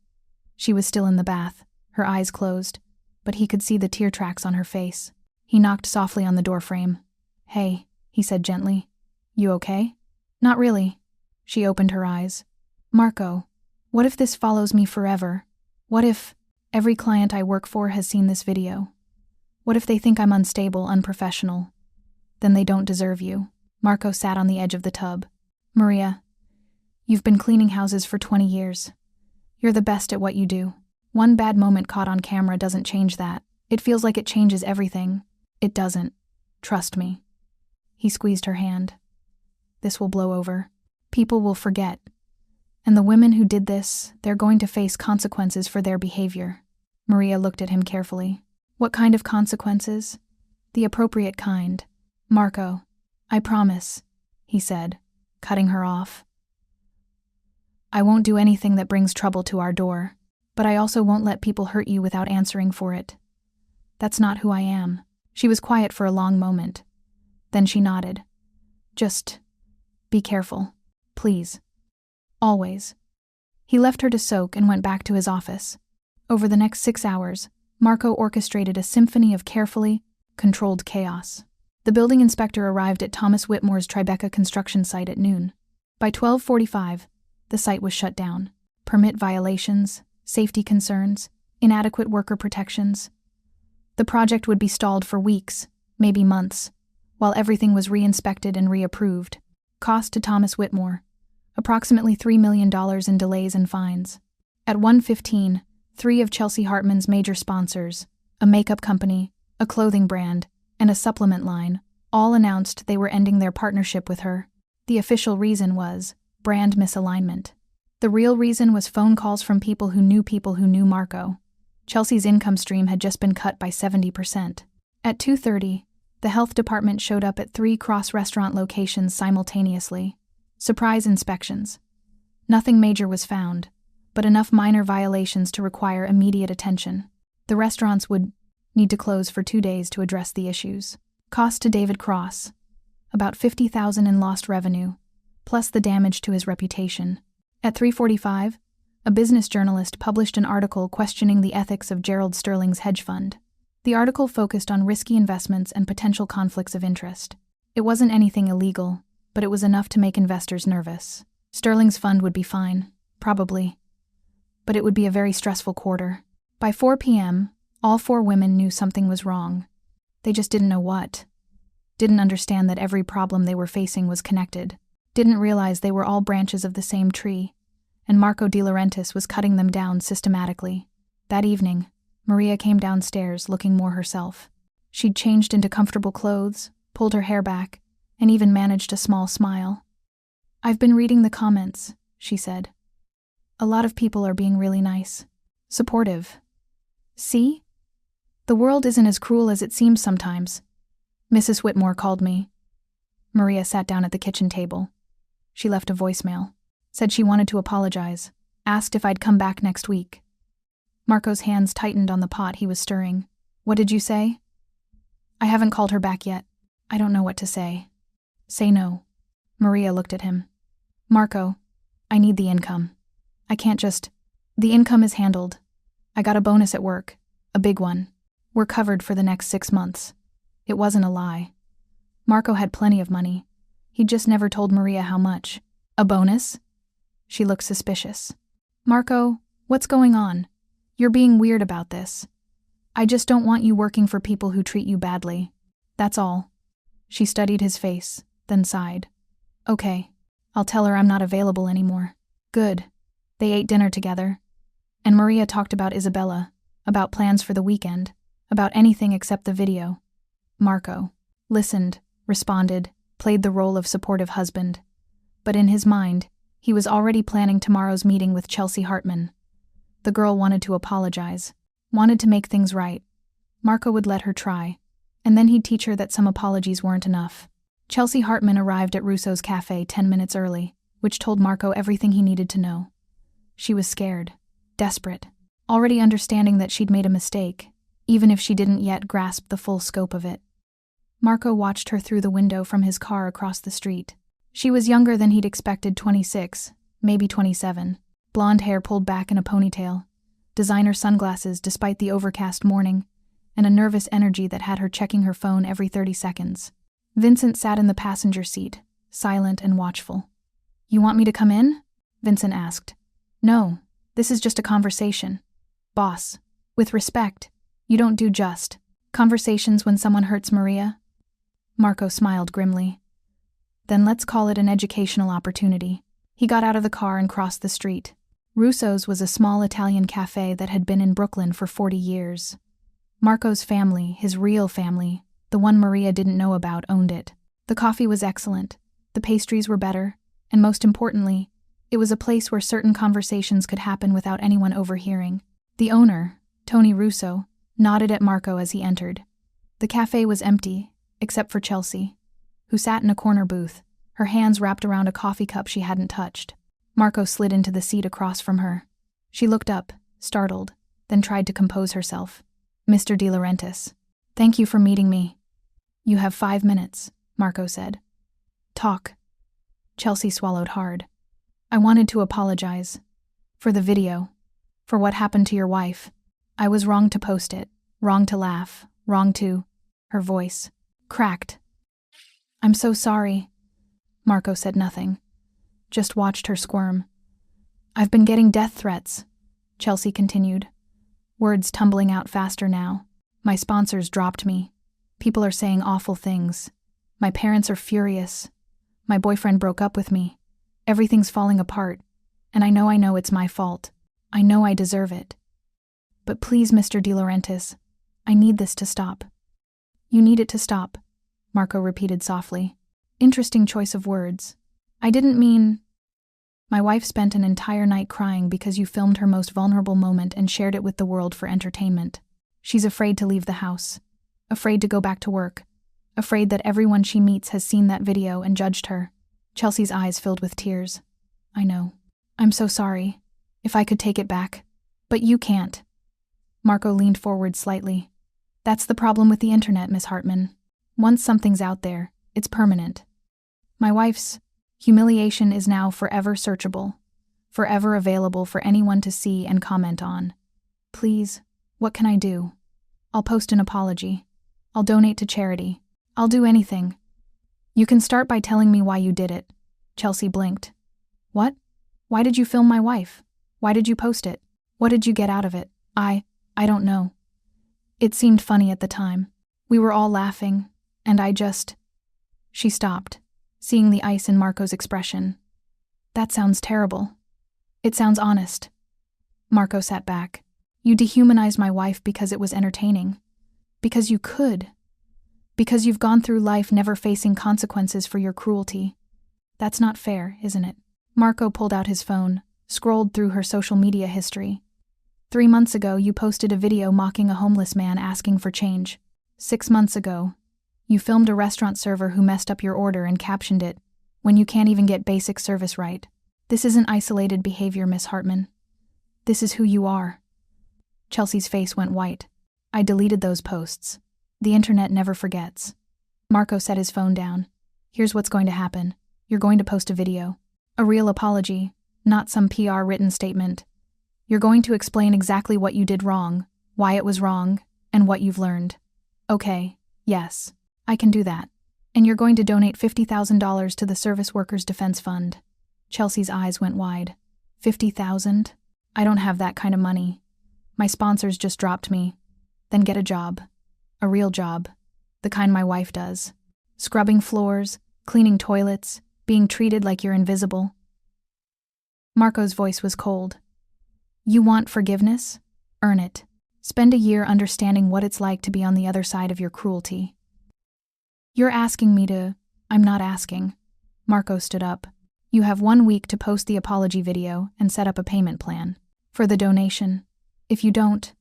She was still in the bath, her eyes closed, but he could see the tear tracks on her face. He knocked softly on the doorframe. Hey, he said gently. You okay? Not really. She opened her eyes. Marco, what if this follows me forever? What if every client I work for has seen this video? What if they think I'm unstable, unprofessional? Then they don't deserve you. Marco sat on the edge of the tub. Maria, you've been cleaning houses for 20 years. You're the best at what you do. One bad moment caught on camera doesn't change that. It feels like it changes everything. It doesn't. Trust me. He squeezed her hand. This will blow over. People will forget. And the women who did this, they're going to face consequences for their behavior. Maria looked at him carefully. What kind of consequences? The appropriate kind. Marco, I promise, he said, cutting her off. I won't do anything that brings trouble to our door, but I also won't let people hurt you without answering for it. That's not who I am. She was quiet for a long moment. Then she nodded. Just be careful, please. Always. He left her to soak and went back to his office. Over the next 6 hours, Marco orchestrated a symphony of carefully controlled chaos. The building inspector arrived at Thomas Whitmore's Tribeca construction site at noon. By 12:45, the site was shut down. Permit violations, safety concerns, inadequate worker protections. The project would be stalled for weeks, maybe months, while everything was re-inspected and reapproved. Cost to Thomas Whitmore, approximately $3 million in delays and fines. At 1:15, 3 of Chelsea Hartman's major sponsors, a makeup company, a clothing brand, and a supplement line, all announced they were ending their partnership with her. The official reason was brand misalignment. The real reason was phone calls from people who knew Marco. Chelsea's income stream had just been cut by 70%. At 2:30, the health department showed up at 3 cross-restaurant locations simultaneously. Surprise inspections. Nothing major was found, but enough minor violations to require immediate attention. The restaurants would need to close for 2 days to address the issues. Cost to David Cross, about $50,000 in lost revenue, plus the damage to his reputation. At 3:45, a business journalist published an article questioning the ethics of Gerald Sterling's hedge fund. The article focused on risky investments and potential conflicts of interest. It wasn't anything illegal, but it was enough to make investors nervous. Sterling's fund would be fine, probably, but it would be a very stressful quarter. By 4 p.m., all 4 women knew something was wrong. They just didn't know what. Didn't understand that every problem they were facing was connected. Didn't realize they were all branches of the same tree, and Marco De Laurentiis was cutting them down systematically. That evening, Maria came downstairs looking more herself. She'd changed into comfortable clothes, pulled her hair back, and even managed a small smile. I've been reading the comments, she said. A lot of people are being really nice. Supportive. See? The world isn't as cruel as it seems sometimes. Mrs. Whitmore called me. Maria sat down at the kitchen table. She left a voicemail. Said she wanted to apologize. Asked if I'd come back next week. Marco's hands tightened on the pot he was stirring. What did you say? I haven't called her back yet. I don't know what to say. Say no. Maria looked at him. Marco, I need the income. I can't just... The income is handled. I got a bonus at work. A big one. We're covered for the next 6 months. It wasn't a lie. Marco had plenty of money. He'd just never told Maria how much. A bonus? She looked suspicious. Marco, what's going on? You're being weird about this. I just don't want you working for people who treat you badly. That's all. She studied his face, then sighed. Okay, I'll tell her I'm not available anymore. Good. They ate dinner together. And Maria talked about Isabella, about plans for the weekend, about anything except the video. Marco listened, responded, played the role of supportive husband. But in his mind, he was already planning tomorrow's meeting with Chelsea Hartman. The girl wanted to apologize, wanted to make things right. Marco would let her try, and then he'd teach her that some apologies weren't enough. Chelsea Hartman arrived at Russo's cafe 10 minutes early, which told Marco everything he needed to know. She was scared, desperate, already understanding that she'd made a mistake, even if she didn't yet grasp the full scope of it. Marco watched her through the window from his car across the street. She was younger than he'd expected, 26, maybe 27. Blonde hair pulled back in a ponytail, designer sunglasses despite the overcast morning, and a nervous energy that had her checking her phone every 30 seconds. Vincent sat in the passenger seat, silent and watchful. You want me to come in? Vincent asked. No, this is just a conversation. Boss, with respect, you don't do just. Conversations when someone hurts Maria? Marco smiled grimly. Then let's call it an educational opportunity. He got out of the car and crossed the street. Russo's was a small Italian cafe that had been in Brooklyn for 40 years. Marco's family, his real family, the one Maria didn't know about, owned it. The coffee was excellent, the pastries were better, and most importantly, it was a place where certain conversations could happen without anyone overhearing. The owner, Tony Russo, nodded at Marco as he entered. The cafe was empty, except for Chelsea, who sat in a corner booth, her hands wrapped around a coffee cup she hadn't touched. Marco slid into the seat across from her. She looked up, startled, then tried to compose herself. Mr. De Laurentiis, thank you for meeting me. You have 5 minutes, Marco said. Talk. Chelsea swallowed hard. I wanted to apologize. For the video. For what happened to your wife. I was wrong to post it, wrong to laugh, wrong to... Her voice cracked. I'm so sorry. Marco said nothing. Just watched her squirm. I've been getting death threats, Chelsea continued, words tumbling out faster now. My sponsors dropped me. People are saying awful things. My parents are furious. My boyfriend broke up with me. Everything's falling apart, and I know it's my fault. I know I deserve it. But please, Mr. De Laurentiis, I need this to stop. You need it to stop, Marco repeated softly. Interesting choice of words. I didn't mean... My wife spent an entire night crying because you filmed her most vulnerable moment and shared it with the world for entertainment. She's afraid to leave the house. Afraid to go back to work. Afraid that everyone she meets has seen that video and judged her. Chelsea's eyes filled with tears. I know. I'm so sorry. If I could take it back. But you can't. Marco leaned forward slightly. That's the problem with the internet, Miss Hartman. Once something's out there, it's permanent. My wife's humiliation is now forever searchable, forever available for anyone to see and comment on. Please, what can I do? I'll post an apology. I'll donate to charity. I'll do anything. You can start by telling me why you did it. Chelsea blinked. What? Why did you film my wife? Why did you post it? What did you get out of it? I don't know. It seemed funny at the time. We were all laughing, and I just... She stopped, seeing the ice in Marco's expression. That sounds terrible. It sounds honest. Marco sat back. You dehumanized my wife because it was entertaining. Because you could. Because you've gone through life never facing consequences for your cruelty. That's not fair, isn't it? Marco pulled out his phone, scrolled through her social media history. 3 months ago, you posted a video mocking a homeless man asking for change. 6 months ago, you filmed a restaurant server who messed up your order and captioned it, when you can't even get basic service right. This isn't isolated behavior, Miss Hartman. This is who you are. Chelsea's face went white. I deleted those posts. The internet never forgets. Marco set his phone down. Here's what's going to happen. You're going to post a video. A real apology, not some PR written statement. You're going to explain exactly what you did wrong, why it was wrong, and what you've learned. Okay, yes, I can do that. And you're going to donate $50,000 to the Service Workers Defense Fund. Chelsea's eyes went wide. $50,000? I don't have that kind of money. My sponsors just dropped me. Then get a job. A real job. The kind my wife does. Scrubbing floors, cleaning toilets, being treated like you're invisible. Marco's voice was cold. You want forgiveness? Earn it. Spend a year understanding what it's like to be on the other side of your cruelty. You're asking me to... I'm not asking. Marco stood up. You have 1 week to post the apology video and set up a payment plan. For the donation. If you don't,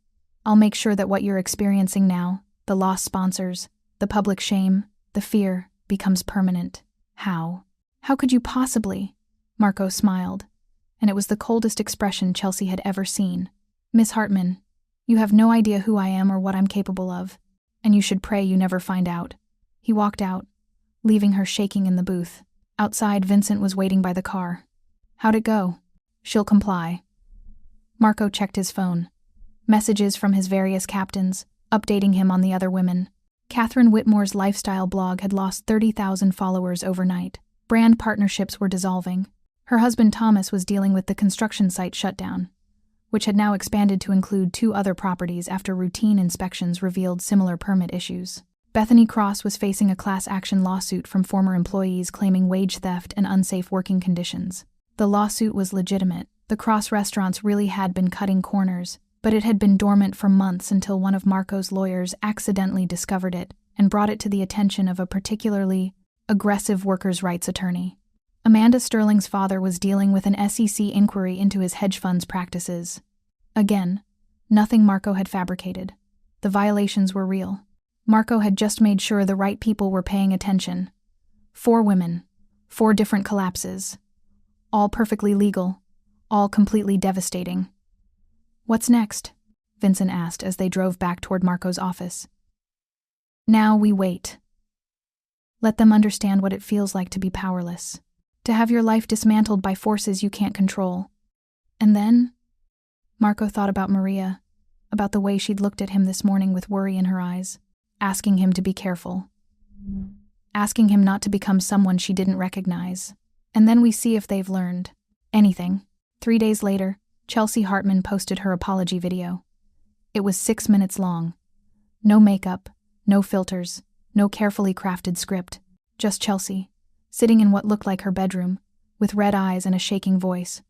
I'll make sure that what you're experiencing now, the lost sponsors, the public shame, the fear, becomes permanent. How? How could you possibly? Marco smiled, and it was the coldest expression Chelsea had ever seen. Miss Hartman, you have no idea who I am or what I'm capable of, and you should pray you never find out. He walked out, leaving her shaking in the booth. Outside, Vincent was waiting by the car. How'd it go? She'll comply. Marco checked his phone. Messages from his various captains, updating him on the other women. Catherine Whitmore's lifestyle blog had lost 30,000 followers overnight. Brand partnerships were dissolving. Her husband Thomas was dealing with the construction site shutdown. which had now expanded to include 2 other properties after routine inspections revealed similar permit issues. Bethany Cross was facing a class action lawsuit from former employees claiming wage theft and unsafe working conditions. The lawsuit was legitimate. The Cross restaurants really had been cutting corners, but it had been dormant for months until one of Marco's lawyers accidentally discovered it and brought it to the attention of a particularly aggressive workers' rights attorney. Amanda Sterling's father was dealing with an SEC inquiry into his hedge fund's practices. Again, nothing Marco had fabricated. The violations were real. Marco had just made sure the right people were paying attention. 4 women, 4 different collapses. All perfectly legal, all completely devastating. "What's next?" Vincent asked as they drove back toward Marco's office. "Now we wait. Let them understand what it feels like to be powerless, to have your life dismantled by forces you can't control. And then?" Marco thought about Maria, about the way she'd looked at him this morning with worry in her eyes, asking him to be careful, asking him not to become someone she didn't recognize. And then we see if they've learned anything. 3 days later, Chelsea Hartman posted her apology video. It was 6 minutes long. No makeup, no filters, no carefully crafted script. Just Chelsea, sitting in what looked like her bedroom, with red eyes and a shaking voice.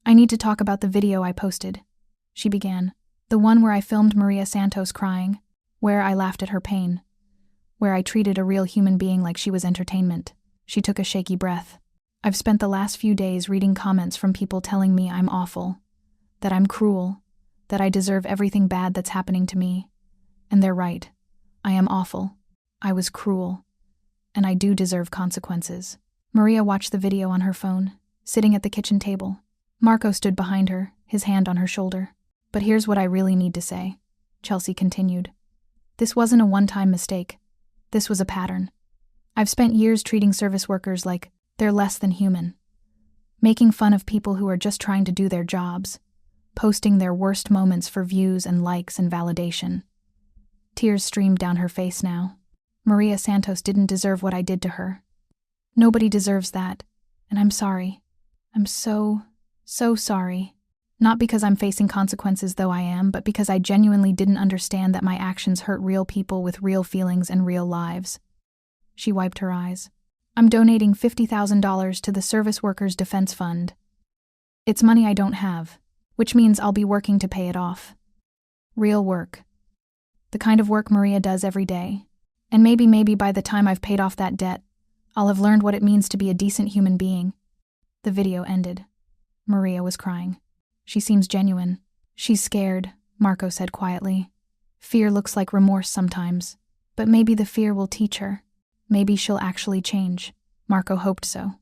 "I need to talk about the video I posted," she began. "The one where I filmed Maria Santos crying, where I laughed at her pain, where I treated a real human being like she was entertainment." She took a shaky breath. "I've spent the last few days reading comments from people telling me I'm awful, that I'm cruel, that I deserve everything bad that's happening to me. And they're right. I am awful. I was cruel. And I do deserve consequences." Maria watched the video on her phone, sitting at the kitchen table. Marco stood behind her, his hand on her shoulder. "But here's what I really need to say," Chelsea continued. "This wasn't a one-time mistake. This was a pattern. I've spent years treating service workers like they're less than human, making fun of people who are just trying to do their jobs, posting their worst moments for views and likes and validation." Tears streamed down her face now. "Maria Santos didn't deserve what I did to her. Nobody deserves that, and I'm sorry. I'm so sorry. Not because I'm facing consequences, though I am, but because I genuinely didn't understand that my actions hurt real people with real feelings and real lives." She wiped her eyes. "I'm donating $50,000 to the Service Workers Defense Fund. It's money I don't have, which means I'll be working to pay it off. Real work. The kind of work Maria does every day. And maybe by the time I've paid off that debt, I'll have learned what it means to be a decent human being." The video ended. Maria was crying. "She seems genuine." "She's scared," Marco said quietly. "Fear looks like remorse sometimes, but maybe the fear will teach her. Maybe she'll actually change." Marco hoped so.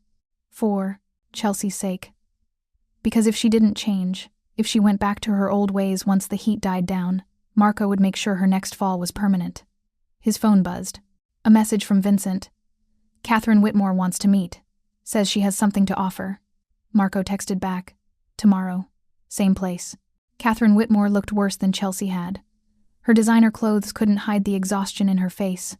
For Chelsea's sake. Because if she didn't change, if she went back to her old ways once the heat died down, Marco would make sure her next fall was permanent. His phone buzzed. A message from Vincent. "Catherine Whitmore wants to meet. Says she has something to offer." Marco texted back. "Tomorrow. Same place." Catherine Whitmore looked worse than Chelsea had. Her designer clothes couldn't hide the exhaustion in her face,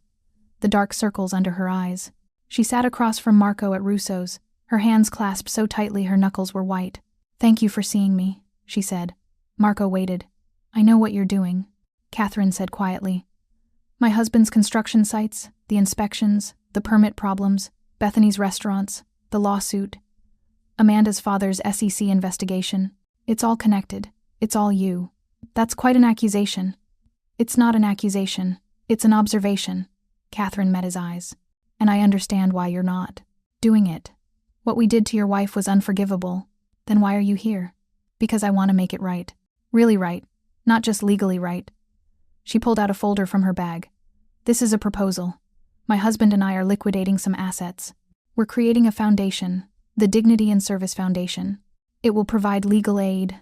the dark circles under her eyes. She sat across from Marco at Russo's, her hands clasped so tightly her knuckles were white. "Thank you for seeing me," she said. Marco waited. "I know what you're doing," Catherine said quietly. "My husband's construction sites, the inspections, the permit problems, Bethany's restaurants, the lawsuit, Amanda's father's SEC investigation. It's all connected. It's all you." "That's quite an accusation." "It's not an accusation. It's an observation." Catherine met his eyes. "And I understand why you're not doing it. What we did to your wife was unforgivable. Then why are you here?" "Because I want to make it right. Really right. Not just legally right." She pulled out a folder from her bag. "This is a proposal. My husband and I are liquidating some assets. We're creating a foundation, the Dignity and Service Foundation. It will provide legal aid,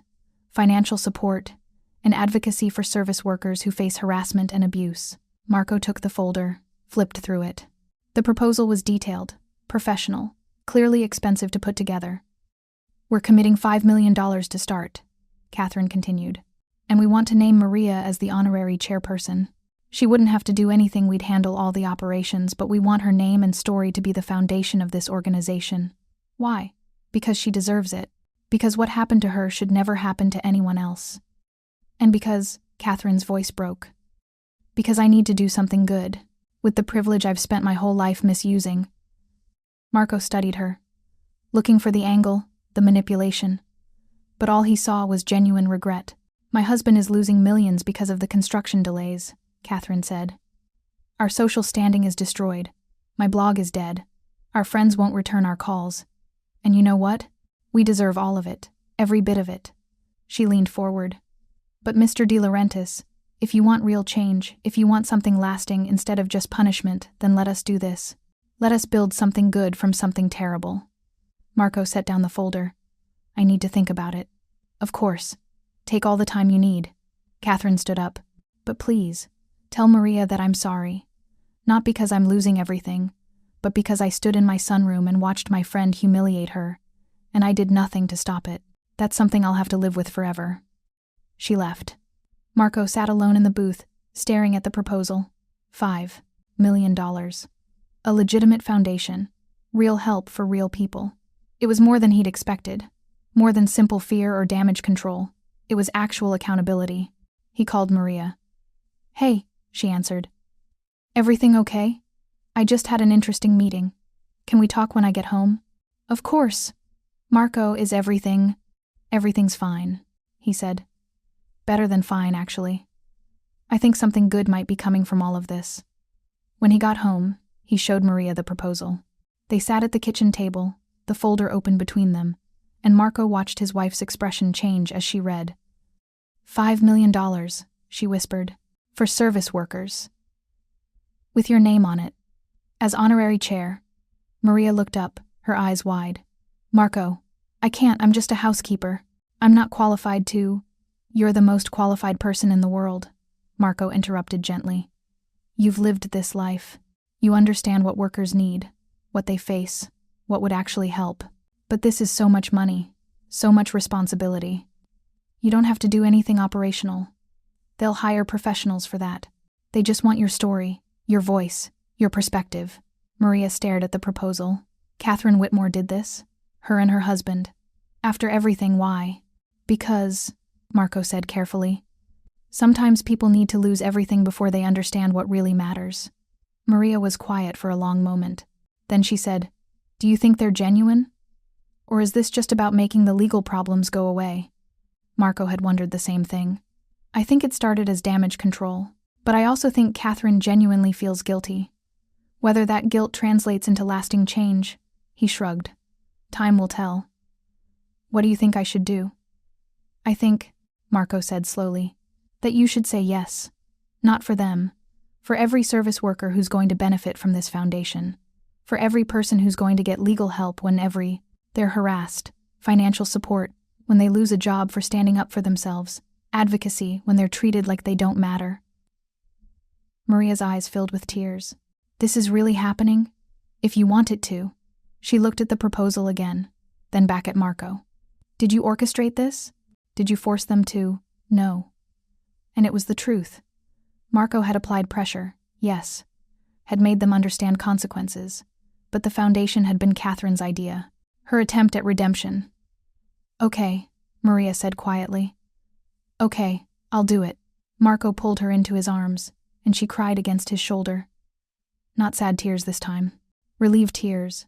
financial support, and advocacy for service workers who face harassment and abuse." Marco took the folder, flipped through it. The proposal was detailed, professional, clearly expensive to put together. "We're committing $5 million to start," Catherine continued. "And we want to name Maria as the honorary chairperson. She wouldn't have to do anything, we'd handle all the operations, but we want her name and story to be the foundation of this organization. Why? Because she deserves it. Because what happened to her should never happen to anyone else. And because, Catherine's voice broke. Because I need to do something good, with the privilege I've spent my whole life misusing. Marco studied her, looking for the angle, the manipulation. But all he saw was genuine regret. My husband is losing millions because of the construction delays, Catherine said. Our social standing is destroyed. My blog is dead. Our friends won't return our calls. And you know what? We deserve all of it, every bit of it. She leaned forward. But Mr. De Laurentiis, if you want real change, if you want something lasting instead of just punishment, then let us do this. Let us build something good from something terrible. Marco set down the folder. I need to think about it. Of course. Take all the time you need. Catherine stood up. But please, tell Maria that I'm sorry. Not because I'm losing everything, but because I stood in my sunroom and watched my friend humiliate her, and I did nothing to stop it. That's something I'll have to live with forever. She left. Marco sat alone in the booth, staring at the proposal. $5 million. A legitimate foundation. Real help for real people. It was more than he'd expected. More than simple fear or damage control. It was actual accountability. He called Maria. Hey, she answered. Everything okay? I just had an interesting meeting. Can we talk when I get home? Of course. Marco, is everything? Everything's fine, he said. Better than fine, actually. I think something good might be coming from all of this. When he got home, he showed Maria the proposal. They sat at the kitchen table, the folder open between them, and Marco watched his wife's expression change as she read. $5 million, she whispered, for service workers. With your name on it. As honorary chair. Maria looked up, her eyes wide. Marco, I can't, I'm just a housekeeper. I'm not qualified to... You're the most qualified person in the world, Marco interrupted gently. You've lived this life. You understand what workers need, what they face, what would actually help. But this is so much money, so much responsibility. You don't have to do anything operational. They'll hire professionals for that. They just want your story, your voice, your perspective. Maria stared at the proposal. Catherine Whitmore did this? Her and her husband. After everything, why? Because, Marco said carefully, sometimes people need to lose everything before they understand what really matters. Maria was quiet for a long moment. Then she said, Do you think they're genuine? Or is this just about making the legal problems go away? Marco had wondered the same thing. I think it started as damage control, but I also think Catherine genuinely feels guilty. Whether that guilt translates into lasting change, he shrugged. Time will tell. What do you think I should do? I think, Marco said slowly, that you should say yes. Not for them. For every service worker who's going to benefit from this foundation. For every person who's going to get legal help when they're harassed, financial support when they lose a job for standing up for themselves, advocacy when they're treated like they don't matter. Maria's eyes filled with tears. This is really happening? If you want it to. She looked at the proposal again, then back at Marco. Did you orchestrate this? Did you force them to? No. And it was the truth. Marco had applied pressure, yes. Had made them understand consequences. But the foundation had been Catherine's idea. Her attempt at redemption. Okay, Maria said quietly. Okay, I'll do it. Marco pulled her into his arms, and she cried against his shoulder. Not sad tears this time. Relieved tears.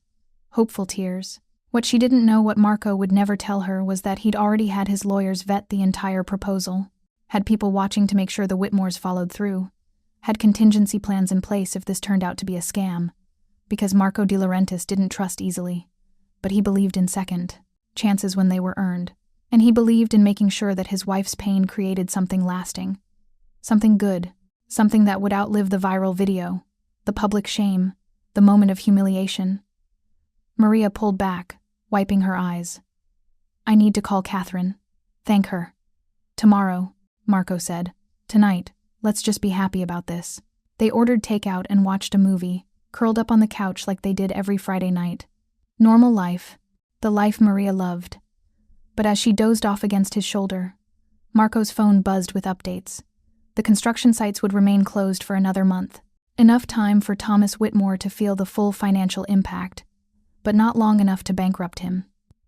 Hopeful tears. What she didn't know, what Marco would never tell her, was that he'd already had his lawyers vet the entire proposal. Had people watching to make sure the Whitmores followed through. Had contingency plans in place if this turned out to be a scam. Because Marco De Laurentiis didn't trust easily. But he believed in second chances when they were earned. And he believed in making sure that his wife's pain created something lasting. Something good. Something that would outlive the viral video. The public shame. The moment of humiliation. Maria pulled back, wiping her eyes. I need to call Catherine. Thank her. Tomorrow, Marco said. Tonight, let's just be happy about this. They ordered takeout and watched a movie, curled up on the couch like they did every Friday night. Normal life. The life Maria loved. But as she dozed off against his shoulder, Marco's phone buzzed with updates. The construction sites would remain closed for another month. Enough time for Thomas Whitmore to feel the full financial impact, but not long enough to bankrupt him.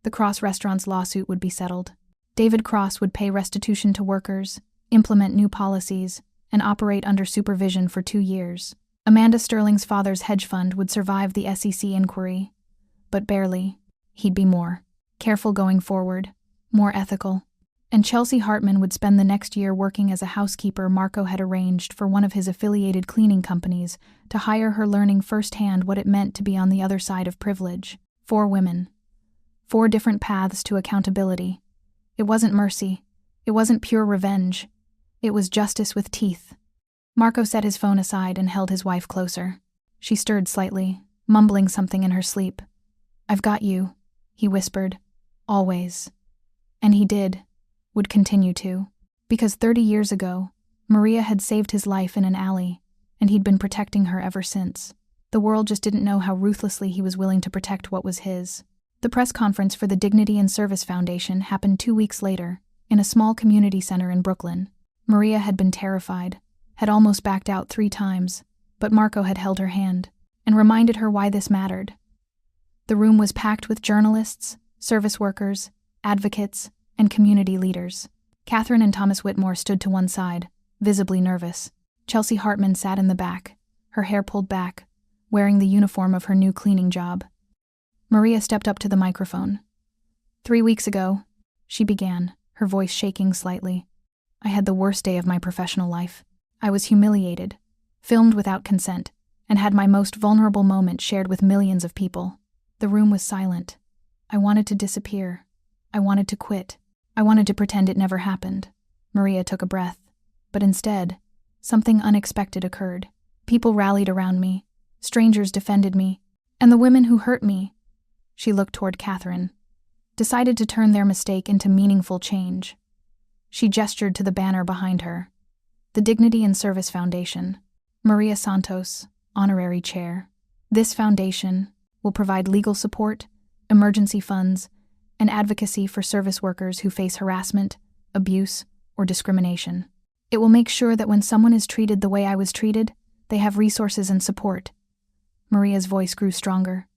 The Cross Restaurant's lawsuit would be settled. David Cross would pay restitution to workers, implement new policies, and operate under supervision for 2 years. Amanda Sterling's father's hedge fund would survive the SEC inquiry, but barely. He'd be more careful going forward, more ethical. And Chelsea Hartman would spend the next year working as a housekeeper Marco had arranged for one of his affiliated cleaning companies to hire her, learning firsthand what it meant to be on the other side of privilege. 4 women. 4 different paths to accountability. It wasn't mercy. It wasn't pure revenge. It was justice with teeth. Marco set his phone aside and held his wife closer. She stirred slightly, mumbling something in her sleep. "I've got you," he whispered. "Always." And he did. Would continue to. Because 30 years ago, Maria had saved his life in an alley, and he'd been protecting her ever since. The world just didn't know how ruthlessly he was willing to protect what was his. The press conference for the Dignity and Service Foundation happened 2 weeks later, in a small community center in Brooklyn. Maria had been terrified, had almost backed out 3 times, but Marco had held her hand and reminded her why this mattered. The room was packed with journalists, service workers, advocates, and community leaders. Catherine and Thomas Whitmore stood to one side, visibly nervous. Chelsea Hartman sat in the back, her hair pulled back, wearing the uniform of her new cleaning job. Maria stepped up to the microphone. 3 weeks ago, she began, her voice shaking slightly. I had the worst day of my professional life. I was humiliated, filmed without consent, and had my most vulnerable moment shared with millions of people. The room was silent. I wanted to disappear. I wanted to quit. I wanted to pretend it never happened. Maria took a breath. But instead, something unexpected occurred. People rallied around me. Strangers defended me. And the women who hurt me, she looked toward Catherine, decided to turn their mistake into meaningful change. She gestured to the banner behind her. The Dignity and Service Foundation. Maria Santos, Honorary Chair. This foundation will provide legal support, emergency funds, and advocacy for service workers who face harassment, abuse, or discrimination. It will make sure that when someone is treated the way I was treated, they have resources and support. Maria's voice grew stronger.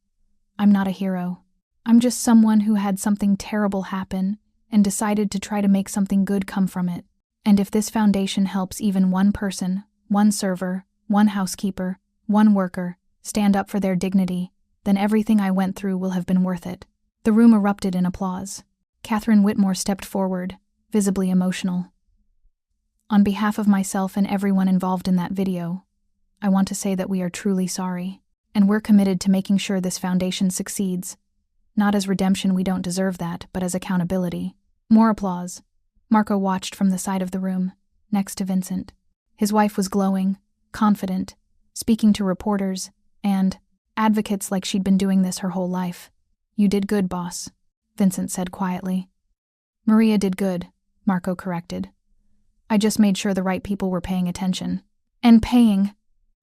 I'm not a hero. I'm just someone who had something terrible happen and decided to try to make something good come from it. And if this foundation helps even one person, one server, one housekeeper, one worker, stand up for their dignity, then everything I went through will have been worth it. The room erupted in applause. Catherine Whitmore stepped forward, visibly emotional. On behalf of myself and everyone involved in that video, I want to say that we are truly sorry, and we're committed to making sure this foundation succeeds. Not as redemption, we don't deserve that, but as accountability. More applause. Marco watched from the side of the room, next to Vincent. His wife was glowing, confident, speaking to reporters, and advocates like she'd been doing this her whole life. You did good, boss, Vincent said quietly. Maria did good, Marco corrected. I just made sure the right people were paying attention. And paying,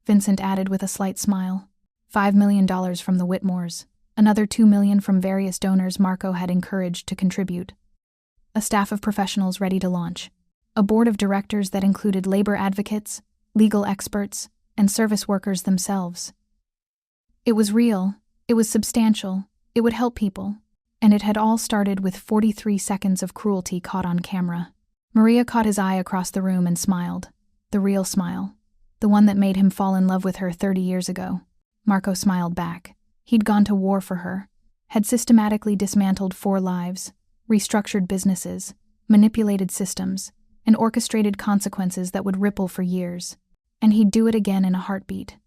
Vincent added with a slight smile. $5 million from the Whitmores, another $2 million from various donors Marco had encouraged to contribute. A staff of professionals ready to launch. A board of directors that included labor advocates, legal experts, and service workers themselves. It was real, it was substantial, it would help people, and it had all started with 43 seconds of cruelty caught on camera. Maria caught his eye across the room and smiled. The real smile. The one that made him fall in love with her 30 years ago. Marco smiled back. He'd gone to war for her, had systematically dismantled 4 lives, restructured businesses, manipulated systems, and orchestrated consequences that would ripple for years. And he'd do it again in a heartbeat.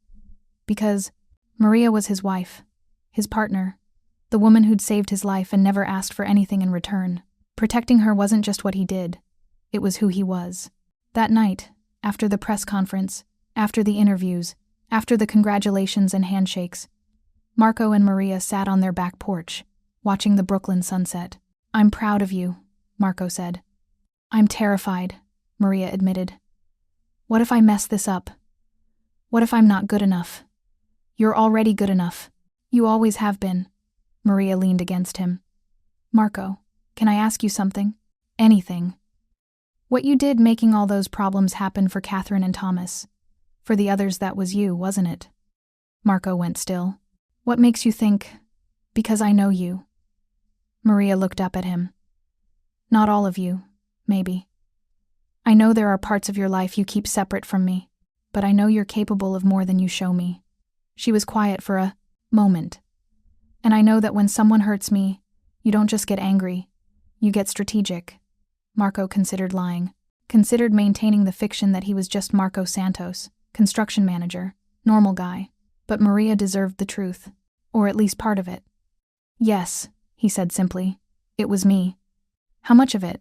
Because Maria was his wife, his partner, the woman who'd saved his life and never asked for anything in return. Protecting her wasn't just what he did, it was who he was. That night, after the press conference, after the interviews, after the congratulations and handshakes, Marco and Maria sat on their back porch, watching the Brooklyn sunset. I'm proud of you, Marco said. I'm terrified, Maria admitted. What if I mess this up? What if I'm not good enough? You're already good enough. You always have been. Maria leaned against him. Marco, can I ask you something? Anything. What you did making all those problems happen for Catherine and Thomas. For the others, that was you, wasn't it? Marco went still. What makes you think? Because I know you. Maria looked up at him. Not all of you, maybe. I know there are parts of your life you keep separate from me, but I know you're capable of more than you show me. She was quiet for a moment. And I know that when someone hurts me, you don't just get angry, you get strategic. Marco considered lying, considered maintaining the fiction that he was just Marco Santos, construction manager, normal guy. But Maria deserved the truth, or at least part of it. Yes, he said simply. It was me. How much of it?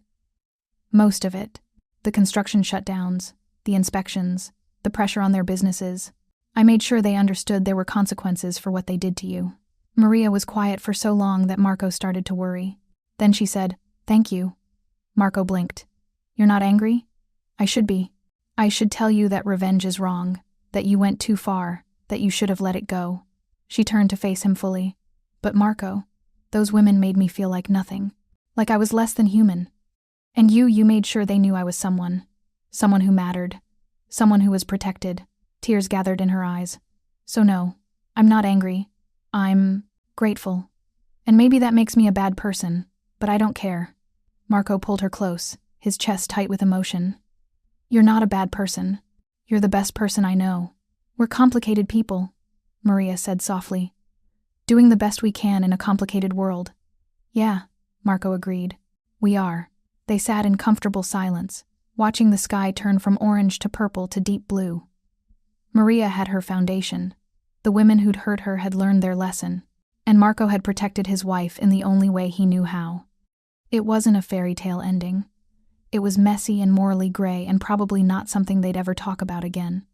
Most of it. The construction shutdowns, the inspections, the pressure on their businesses. I made sure they understood there were consequences for what they did to you. Maria was quiet for so long that Marco started to worry. Then she said, "Thank you." Marco blinked. "You're not angry?" "I should be. I should tell you that revenge is wrong, that you went too far, that you should have let it go." She turned to face him fully. "But Marco, those women made me feel like nothing, like I was less than human. And you made sure they knew I was someone who mattered, someone who was protected." Tears gathered in her eyes. "So no, I'm not angry. I'm grateful. And maybe that makes me a bad person, but I don't care." Marco pulled her close, his chest tight with emotion. "You're not a bad person. You're the best person I know. We're complicated people," Maria said softly. "Doing the best we can in a complicated world." "Yeah," Marco agreed. "We are." They sat in comfortable silence, watching the sky turn from orange to purple to deep blue. Maria had her foundation. The women who'd hurt her had learned their lesson, and Marco had protected his wife in the only way he knew how. It wasn't a fairy tale ending. It was messy and morally gray and probably not something they'd ever talk about again.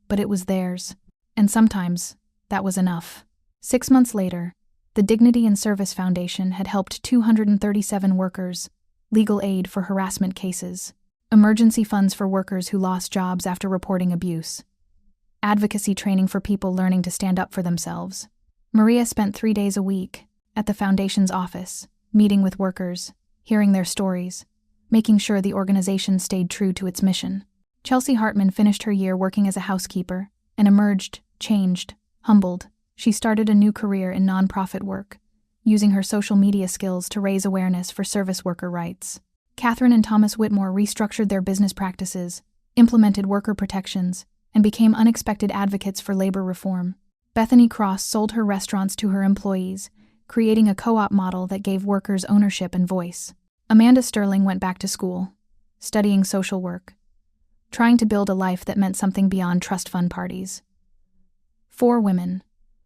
But it was theirs, and sometimes that was enough. 6 months later, the Dignity and Service Foundation had helped 237 workers, legal aid for harassment cases, emergency funds for workers who lost jobs after reporting abuse, advocacy training for people learning to stand up for themselves. Maria spent 3 days a week at the foundation's office, meeting with workers, hearing their stories, making sure the organization stayed true to its mission. Chelsea Hartman finished her year working as a housekeeper and emerged, changed, humbled. She started a new career in nonprofit work, using her social media skills to raise awareness for service worker rights. Catherine and Thomas Whitmore restructured their business practices, implemented worker protections, and became unexpected advocates for labor reform. Bethany Cross sold her restaurants to her employees, creating a co-op model that gave workers ownership and voice. Amanda Sterling went back to school, studying social work, trying to build a life that meant something beyond trust fund parties. 4 women,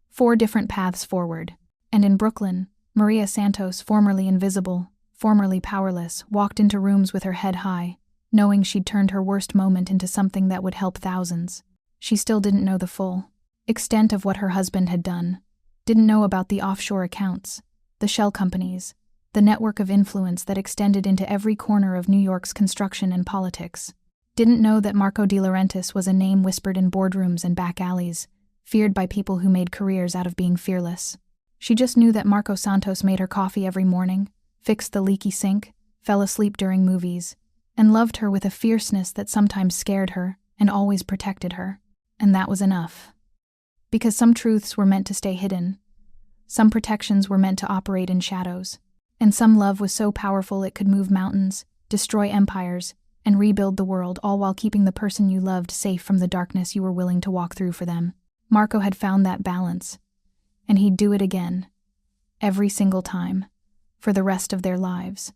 4 different paths forward. And in Brooklyn, Maria Santos, formerly invisible, formerly powerless, walked into rooms with her head high, knowing she'd turned her worst moment into something that would help thousands. She still didn't know the full extent of what her husband had done, didn't know about the offshore accounts, the shell companies, the network of influence that extended into every corner of New York's construction and politics. Didn't know that Marco De Laurentiis was a name whispered in boardrooms and back alleys, feared by people who made careers out of being fearless. She just knew that Marco Santos made her coffee every morning, fixed the leaky sink, fell asleep during movies, and loved her with a fierceness that sometimes scared her and always protected her. And that was enough. Because some truths were meant to stay hidden, some protections were meant to operate in shadows, and some love was so powerful it could move mountains, destroy empires, and rebuild the world, all while keeping the person you loved safe from the darkness you were willing to walk through for them. Marco had found that balance, and he'd do it again, every single time, for the rest of their lives.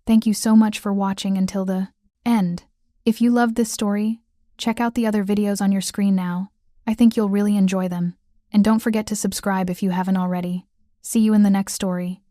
Thank you so much for watching until the end. If you loved this story, check out the other videos on your screen now. I think you'll really enjoy them. And don't forget to subscribe if you haven't already. See you in the next story.